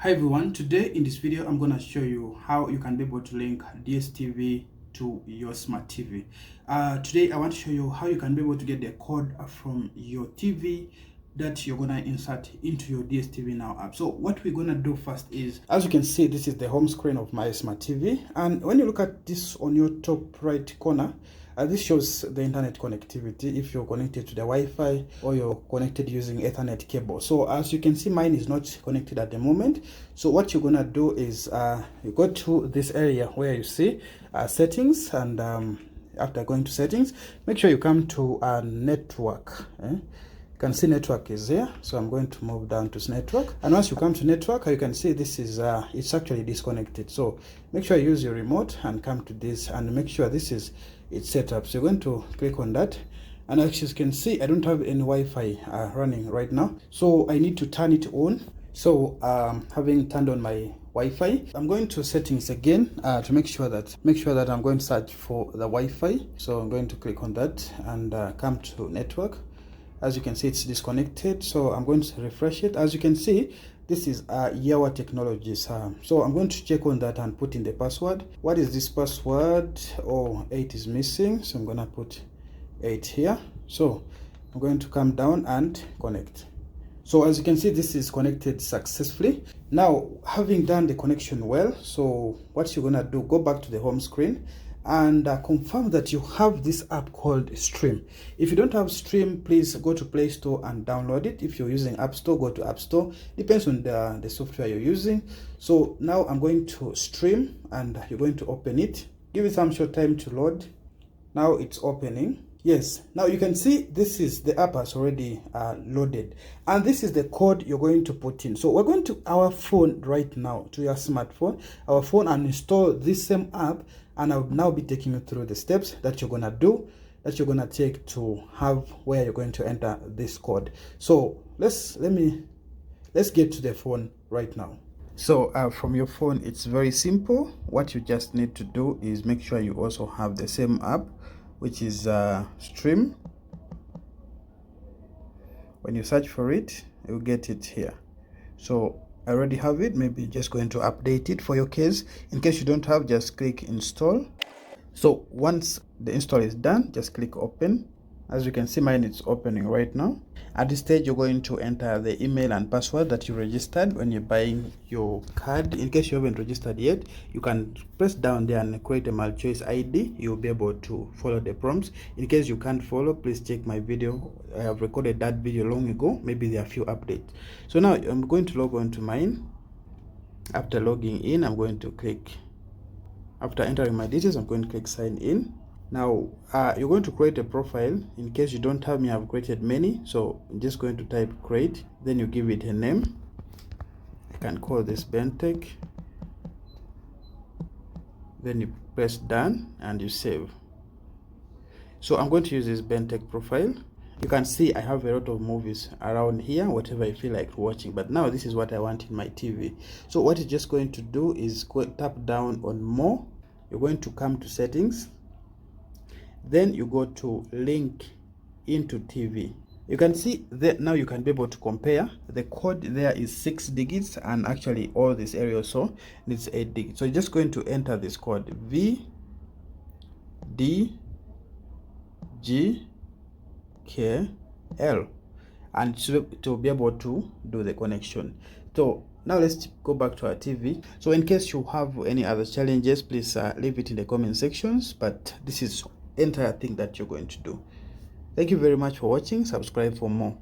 Hi everyone, today in this video I'm going to show you how you can be able to link DStv to your smart TV. Today I want to show you how you can be able to get the code from your TV that you're going to insert into your DStv Now app. So what we're going to do first is, as you can see, this is the home screen of my smart TV, and when you look at this on your top right corner, this shows the internet connectivity if you're connected to the Wi-Fi or you're connected using Ethernet cable. So as you can see, mine is not connected at the moment. So what you're gonna do is you go to this area where you see settings, and after going to settings, make sure you come to network. You can see network is here, so I'm going to move down to network, and once you come to network, you can see this is it's actually disconnected. So make sure you use your remote and come to this and make sure this is it's set up. So you're going to click on that, and as you can see, I don't have any Wi-Fi running right now, so I need to turn it on. So having turned on my Wi-Fi, I'm going to settings again to make sure that I'm going to search for the Wi-Fi. So I'm going to click on that and come to network. As you can see, it's disconnected, so I'm going to refresh it. As you can see, this is Yawa Technologies. So I'm going to check on that and put in the password. What is this password? Oh, 8 is missing, so I'm going to put 8 here. So I'm going to come down and connect. So as you can see, this is connected successfully. Now, having done the connection well, so what you're going to do, go back to the home screen and confirm that you have this app called Stream. If you don't have Stream, please go to Play Store and download it. If you're using App Store, go to App Store. Depends on the software you're using. So now I'm going to Stream, and you're going to open it. Give it some short time to load. Now it's opening. Yes, now you can see this is the app has already loaded, and this is the code you're going to put in. So we're going to our phone right now, to your smartphone, our phone, and install this same app, and I'll now be taking you through the steps that you're gonna do, that you're gonna take to have where you're going to enter this code. So let's get to the phone right now. So from your phone, it's very simple. What you just need to do is make sure you also have the same app, which is Stream. When you search for it, you'll get it here. So I already have it. Maybe just going to update it for your case. In case you don't have, just click install. So once the install is done, just click open. As you can see, mine is opening right now. At this stage, you're going to enter the email and password that you registered when you're buying your card. In case you haven't registered yet, you can press down there and create a multi-choice ID. You'll be able to follow the prompts. In case you can't follow, please check my video. I have recorded that video long ago. Maybe there are a few updates. So now I'm going to log on to mine. After logging in, I'm going to click, after entering my details, I'm going to click sign in. Now you're going to create a profile. In case you don't have me, I've created many, so I'm just going to type create, then you give it a name. I can call this Bentech, then you press done and you save. So I'm going to use this Bentech profile. You can see I have a lot of movies around here, whatever I feel like watching, but now this is what I want in my TV. So what you're just going to do is tap down on more. You're going to come to settings, then you go to link into TV. You can see that now you can be able to compare. The code there is 6 digits, and actually all this area also needs 8 digits. So you're just going to enter this code VDGKL, and to be able to do the connection. So now let's go back to our TV. So in case you have any other challenges, please leave it in the comment sections, but this is entire thing that you're going to do. Thank you very much for watching. Subscribe for more.